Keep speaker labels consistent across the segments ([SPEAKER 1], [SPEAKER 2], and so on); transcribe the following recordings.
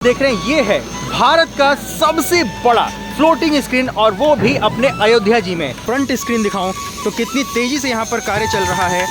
[SPEAKER 1] देख रहे हैं ये है भारत का सबसे बड़ा फ्लोटिंग स्क्रीन और वो भी अपने अयोध्या जी में। फ्रंट स्क्रीन दिखाऊं तो कितनी तेजी से यहाँ पर कार्य चल रहा है।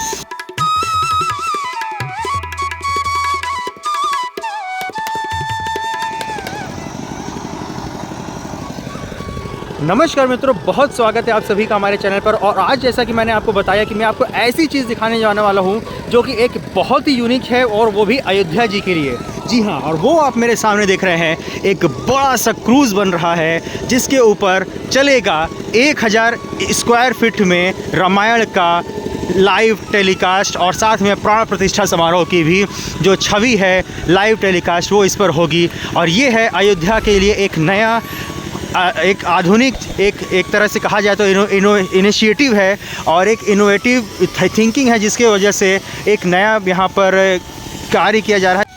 [SPEAKER 1] नमस्कार मित्रों, बहुत स्वागत है आप सभी का हमारे चैनल पर। और आज जैसा कि मैंने आपको बताया कि मैं आपको ऐसी चीज़ दिखाने जाने वाला हूं जो कि एक बहुत ही यूनिक है और वो भी अयोध्या जी के लिए। जी हाँ, और वो आप मेरे सामने देख रहे हैं एक बड़ा सा क्रूज़ बन रहा है जिसके ऊपर चलेगा 1000 स्क्वायर फीट में रामायण का लाइव टेलीकास्ट और साथ में प्राण प्रतिष्ठा समारोह की भी जो छवि है लाइव टेलीकास्ट वो इस पर होगी। और ये है अयोध्या के लिए एक नया एक आधुनिक एक तरह से कहा जाए तो इनिशिएटिव है और एक इनोवेटिव थिंकिंग है जिसके वजह से एक नया यहाँ पर कार्य किया जा रहा है।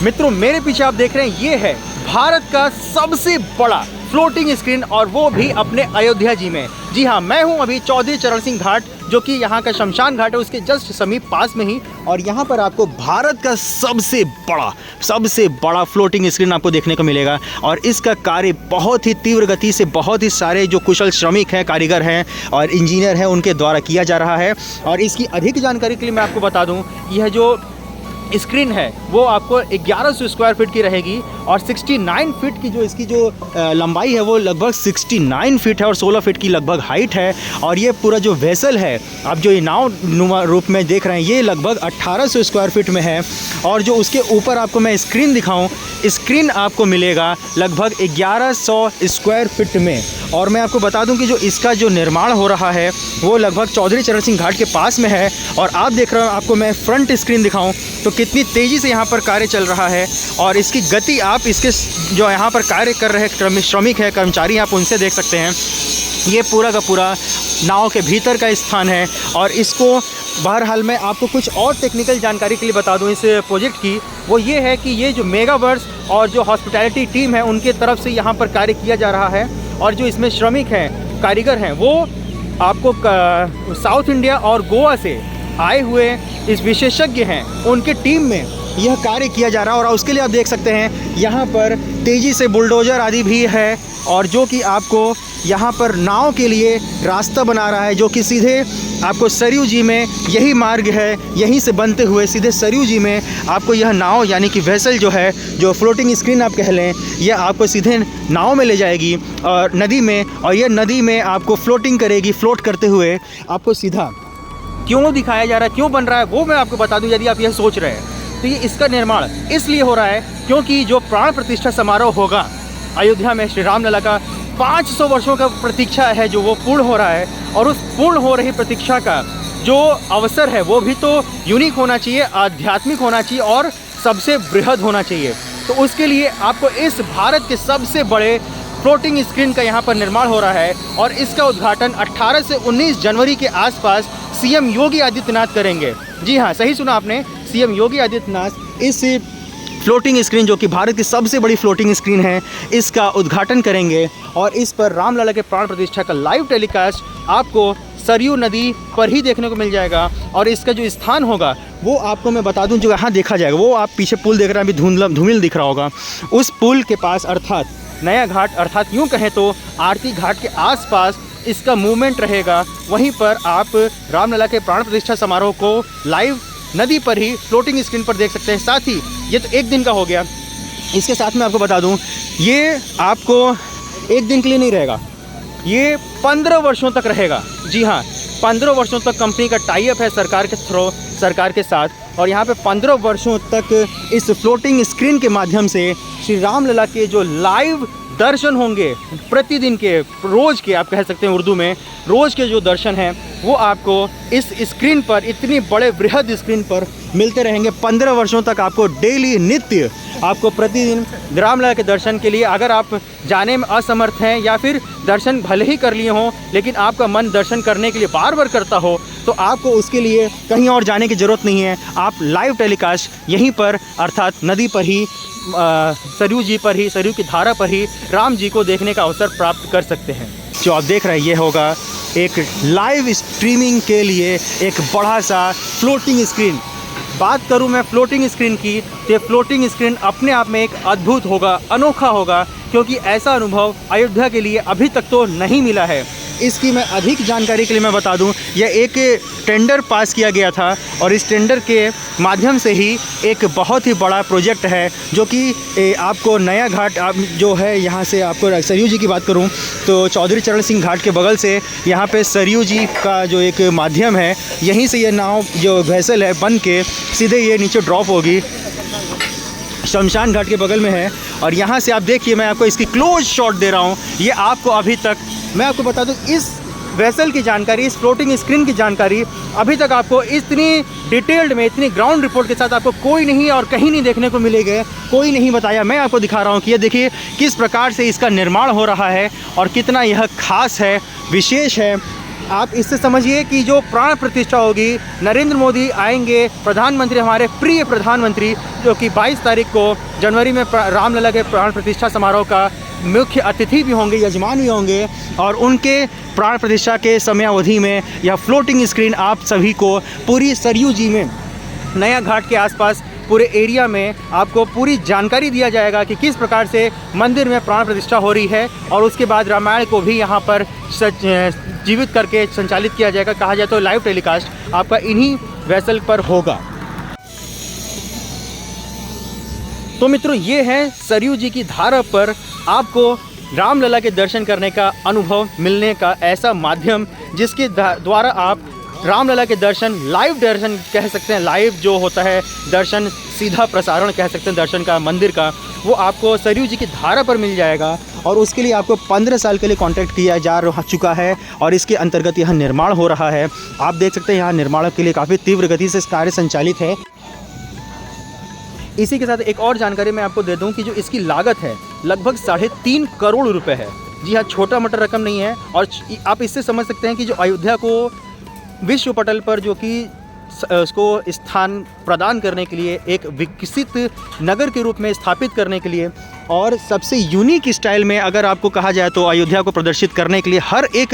[SPEAKER 1] मित्रों, मेरे पीछे आप देख रहे हैं ये है भारत का सबसे बड़ा फ्लोटिंग स्क्रीन और वो भी अपने अयोध्या जी में। जी हाँ, मैं हूँ अभी चौधरी चरण सिंह घाट जो कि यहाँ का शमशान घाट है उसके जस्ट समीप पास में ही। और यहाँ पर आपको भारत का सबसे बड़ा फ्लोटिंग स्क्रीन आपको देखने को मिलेगा। और इसका कार्य बहुत ही तीव्र गति से बहुत ही सारे जो कुशल श्रमिक हैं, कारीगर हैं और इंजीनियर हैं उनके द्वारा किया जा रहा है। और इसकी अधिक जानकारी के लिए मैं आपको बता दूँ, यह जो स्क्रीन है वो आपको 1100 स्क्वायर फीट की रहेगी और 69 फीट की जो इसकी जो लंबाई है वो लगभग 69 फीट है और 16 फीट की लगभग हाइट है। और ये पूरा जो वेसल है आप जो ये नाव नुमा रूप में देख रहे हैं ये लगभग 1800 स्क्वायर फीट में है। और जो उसके ऊपर आपको मैं स्क्रीन दिखाऊं, स्क्रीन आपको मिलेगा लगभग 1100 स्क्वायर फीट में। और मैं आपको बता दूं कि जो इसका जो निर्माण हो रहा है वो लगभग चौधरी चरण सिंह घाट के पास में है। और आप देख रहे हो, आपको मैं फ्रंट स्क्रीन दिखाऊं तो कितनी तेज़ी से यहाँ पर कार्य चल रहा है। और इसकी गति आप इसके जो यहाँ पर कार्य कर रहे श्रमिक है, कर्मचारी, आप उनसे देख सकते हैं। ये पूरा का पूरा नाव के भीतर का स्थान है। और इसको बहरहाल मैं आपको कुछ और टेक्निकल जानकारी के लिए बता दूं इस प्रोजेक्ट की, वो ये है कि ये जो मेगावर्स और जो हॉस्पिटैलिटी टीम है उनके तरफ से यहाँ पर कार्य किया जा रहा है। और जो इसमें श्रमिक हैं, कारीगर हैं, वो आपको साउथ इंडिया और गोवा से आए हुए इस विशेषज्ञ हैं, उनके टीम में यह कार्य किया जा रहा है। और उसके लिए आप देख सकते हैं यहाँ पर तेज़ी से बुलडोज़र आदि भी है और जो कि आपको यहाँ पर नाव के लिए रास्ता बना रहा है, जो कि सीधे आपको सरयू जी में यही मार्ग है, यहीं से बनते हुए सीधे सरयू जी में आपको यह नाव यानी कि वेसल जो है, जो फ्लोटिंग स्क्रीन आप कह लें, यह आपको सीधे नाव में ले जाएगी और नदी में, और यह नदी में आपको फ्लोटिंग करेगी। फ्लोट करते हुए आपको सीधा क्यों दिखाया जा रहा है, क्यों बन रहा है, वो मैं आपको बता दूं। यदि आप यह सोच रहे हैं तो ये इसका निर्माण इसलिए हो रहा है क्योंकि जो प्राण प्रतिष्ठा समारोह होगा अयोध्या में श्री रामलला का 500 वर्षों का प्रतीक्षा है जो वो पूर्ण हो रहा है। और उस पूर्ण हो रही प्रतीक्षा का जो अवसर है वो भी तो यूनिक होना चाहिए, आध्यात्मिक होना चाहिए और सबसे बृहद होना चाहिए। तो उसके लिए आपको इस भारत के सबसे बड़े फ्लोटिंग स्क्रीन का यहाँ पर निर्माण हो रहा है। और इसका उद्घाटन 18 से 19 जनवरी के आसपास सीएम योगी आदित्यनाथ करेंगे। जी हाँ, सही सुना आपने, सीएम योगी आदित्यनाथ इस फ्लोटिंग स्क्रीन जो कि भारत की सबसे बड़ी फ्लोटिंग स्क्रीन है इसका उद्घाटन करेंगे। और इस पर रामलला के प्राण प्रतिष्ठा का लाइव टेलीकास्ट आपको सरयू नदी पर ही देखने को मिल जाएगा। और इसका जो स्थान होगा वो आपको मैं बता दूं, जो यहाँ देखा जाएगा वो आप पीछे पुल देख रहे हैं, अभी धूमिल दिख रहा होगा, उस पुल के पास अर्थात नया घाट, अर्थात यूँ कहें तो आरती घाट के आसपास इसका मूवमेंट रहेगा। वहीं पर आप रामलला के प्राण प्रतिष्ठा समारोह को लाइव नदी पर ही फ्लोटिंग स्क्रीन पर देख सकते हैं। साथ ही ये तो एक दिन का हो गया, इसके साथ में आपको बता दूं ये आपको एक दिन के लिए नहीं रहेगा, ये 15 वर्षों तक रहेगा। जी हाँ, 15 वर्षों तक कंपनी का टाई अप है सरकार के थ्रू, सरकार के साथ। और यहाँ पे 15 वर्षों तक इस फ्लोटिंग स्क्रीन के माध्यम से श्री रामलला के जो लाइव दर्शन होंगे प्रतिदिन के, रोज़ के आप कह सकते हैं उर्दू में, रोज़ के जो दर्शन हैं वो आपको इस स्क्रीन पर, इतनी बड़े बृहद स्क्रीन पर मिलते रहेंगे। 15 वर्षों तक आपको डेली नित्य आपको प्रतिदिन रामलला के दर्शन के लिए, अगर आप जाने में असमर्थ हैं या फिर दर्शन भले ही कर लिए हों लेकिन आपका मन दर्शन करने के लिए बार बार करता हो, तो आपको उसके लिए कहीं और जाने की ज़रूरत नहीं है। आप लाइव टेलीकास्ट यहीं पर अर्थात नदी पर ही, सरयू जी पर ही, सरयू की धारा पर ही राम जी को देखने का अवसर प्राप्त कर सकते हैं। जो आप देख रहे हैं ये होगा एक लाइव स्ट्रीमिंग के लिए एक बड़ा सा फ्लोटिंग स्क्रीन बात करूं मैं फ्लोटिंग स्क्रीन की, तो ये फ्लोटिंग स्क्रीन अपने आप में एक अद्भुत होगा, अनोखा होगा, क्योंकि ऐसा अनुभव अयोध्या के लिए अभी तक तो नहीं मिला है। इसकी मैं अधिक जानकारी के लिए मैं बता दूं, यह एक टेंडर पास किया गया था और इस टेंडर के माध्यम से ही एक बहुत ही बड़ा प्रोजेक्ट है, जो कि आपको नया घाट जो है यहाँ से आपको सरयू जी की बात करूँ तो चौधरी चरण सिंह घाट के बगल से यहाँ पे सरयू जी का जो एक माध्यम है, यहीं से ये नाव जो वेसल है बन के सीधे ये नीचे ड्रॉप होगी, शमशान घाट के बगल में है। और यहाँ से आप देखिए, मैं आपको इसकी क्लोज शॉट दे रहा हूँ। ये आपको अभी तक, मैं आपको बता दूँ, इस वेसल की जानकारी, इस फ्लोटिंग स्क्रीन की जानकारी अभी तक आपको इतनी डिटेल्ड में, इतनी ग्राउंड रिपोर्ट के साथ आपको कोई नहीं और कहीं नहीं देखने को मिलेगा, कोई नहीं बताया। मैं आपको दिखा रहा हूँ कि ये देखिए किस प्रकार से इसका निर्माण हो रहा है और कितना यह खास है, विशेष है। आप इससे समझिए कि जो प्राण प्रतिष्ठा होगी, नरेंद्र मोदी आएंगे, प्रधानमंत्री, हमारे प्रिय प्रधानमंत्री, जो कि 22 तारीख को जनवरी में रामलला के प्राण प्रतिष्ठा समारोह का मुख्य अतिथि भी होंगे, यजमान भी होंगे, और उनके प्राण प्रतिष्ठा के समय अवधि में यह फ्लोटिंग स्क्रीन आप सभी को पूरी सरयू जी में, नया घाट के आसपास पूरे एरिया में आपको पूरी जानकारी दिया जाएगा कि किस प्रकार से मंदिर में प्राण प्रतिष्ठा हो रही है। और उसके बाद रामायण को भी यहाँ पर जीवित करके संचालित किया जाएगा। कहा जाए तो लाइव टेलीकास्ट आपका इन्हीं वेसल पर होगा। तो मित्रों, ये है सरयू जी की धारा पर आपको रामलला के दर्शन करने का अनुभव मिलने का ऐसा माध्यम, जिसके द्वारा आप रामलला के दर्शन, लाइव दर्शन कह सकते हैं, लाइव जो होता है दर्शन, सीधा प्रसारण कह सकते हैं दर्शन का, मंदिर का, वो आपको सरयू जी की धारा पर मिल जाएगा। और उसके लिए आपको 15 साल के लिए कॉन्ट्रैक्ट किया जा चुका है और इसके अंतर्गत यहाँ निर्माण हो रहा है। आप देख सकते हैं यहाँ निर्माण के लिए काफ़ी तीव्र गति से कार्य संचालित है। इसी के साथ एक और जानकारी मैं आपको दे दूं कि जो इसकी लागत है लगभग 3.5 करोड़ रुपए है। जी हाँ, छोटा मोटा रकम नहीं है। और आप इससे समझ सकते हैं कि जो अयोध्या को विश्व पटल पर जो कि उसको स्थान प्रदान करने के लिए, एक विकसित नगर के रूप में स्थापित करने के लिए, और सबसे यूनिक स्टाइल में अगर आपको कहा जाए तो अयोध्या को प्रदर्शित करने के लिए हर एक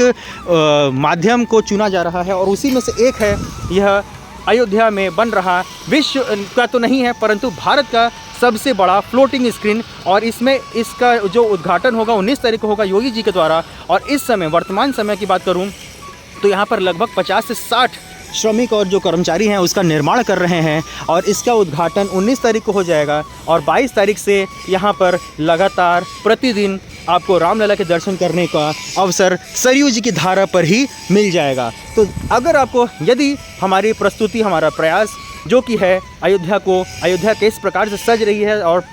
[SPEAKER 1] माध्यम को चुना जा रहा है। और उसी में से एक है यह अयोध्या में बन रहा, विश्व का तो नहीं है परंतु भारत का सबसे बड़ा फ्लोटिंग स्क्रीन। और इसमें इसका जो उद्घाटन होगा 19 तारीख को होगा योगी जी के द्वारा। और इस समय, वर्तमान समय की बात करूं तो यहाँ पर लगभग 50 से 60 श्रमिक और जो कर्मचारी हैं उसका निर्माण कर रहे हैं। और इसका उद्घाटन 19 तारीख को हो जाएगा और 22 तारीख से यहाँ पर लगातार प्रतिदिन आपको रामलला के दर्शन करने का अवसर सरयू जी की धारा पर ही मिल जाएगा। तो अगर आपको, यदि हमारी प्रस्तुति, हमारा प्रयास जो कि है अयोध्या किस प्रकार से सज रही है और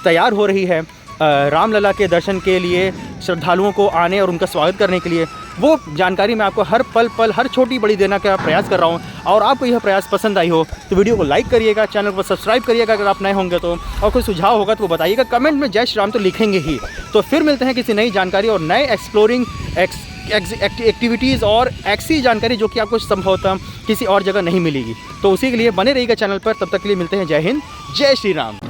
[SPEAKER 1] तैयार हो रही है रामलला के दर्शन के लिए, श्रद्धालुओं को आने और उनका स्वागत करने के लिए, वो जानकारी मैं आपको हर पल हर छोटी बड़ी देने का प्रयास कर रहा हूँ। और आपको यह प्रयास पसंद आई हो तो वीडियो को लाइक करिएगा, चैनल को सब्सक्राइब करिएगा अगर आप नए होंगे तो, और कोई सुझाव होगा तो बताइएगा। कमेंट में जय श्री राम तो लिखेंगे ही। तो फिर मिलते हैं किसी नई जानकारी और नए एक्सप्लोरिंग एक्टिविटीज़ और ऐसी जानकारी जो कि आपको संभवतः किसी और जगह नहीं मिलेगी। तो उसी के लिए बने रहिएगा चैनल पर। तब तक के लिए मिलते हैं। जय हिंद, जय श्री राम।